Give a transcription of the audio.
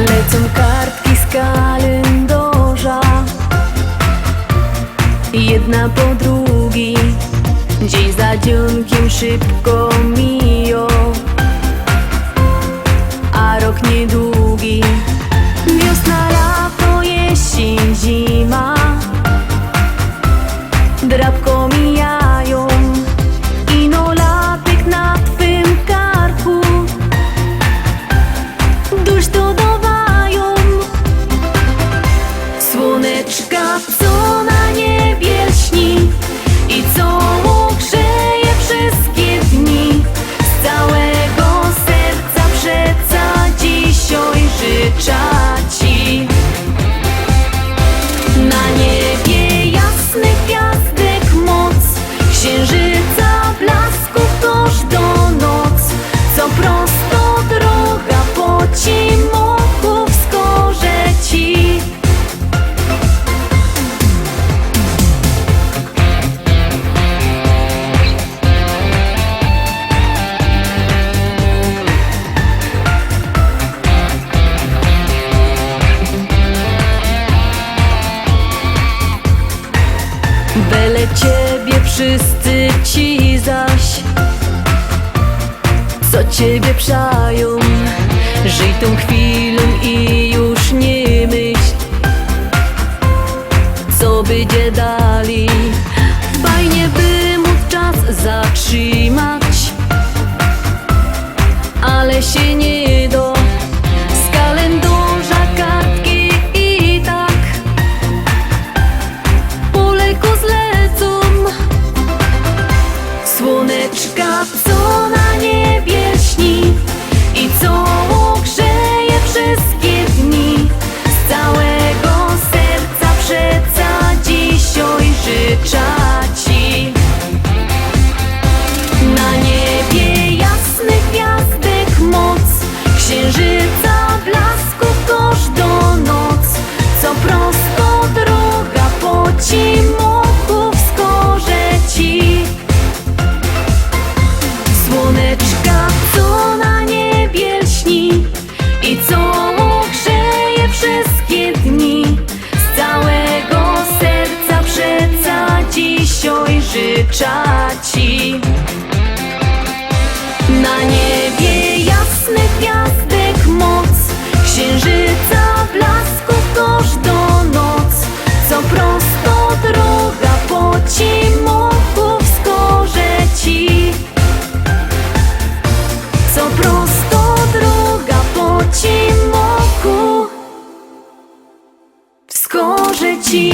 Lecą kartki z kalendarza, jedna po drugiej, dzień za dzionkiem szybko mija, a rok niedługi. Wiosna, lato, jesień, zima, drabko mijają, ino latek na twym karku, dusz to dowają. Słoneczka, co na niebie lśni i co grzeje wszystkie dni, z całego serca przeca dzisiaj życzę ci. Na niebie jasnych gwiazdek moc, księżyca blasków każdą noc, co prosto droga po cimoku wskaże ci. Byle ciebie wszyscy ci zaś, co ciebie przają, żyj tą chwilą i już nie myśl, co będzie dalej. Fajnie by móc czas zatrzymać, ale się nie da. Z kalendarza kartki i tak polejku zlecą. Słoneczka, co na niebie lśni i co grzeje wszystkie dni, z całego serca przeca dzisiaj życzę ci. Na niebie jasnych gwiazdek moc, księżyca blasków każdą noc, co prosto droga po cimoku wskaże ci. Słoneczka, co na niebie lśni i co grzeje wszystkie dni, z całego serca przeca dzisiaj życzę ci. Na niebie jasnych gwiazdek moc, księżyca blasków każdą noc, co prosto droga po cimoku wskaże ci. Co prosto droga po cimoku wskaże ci.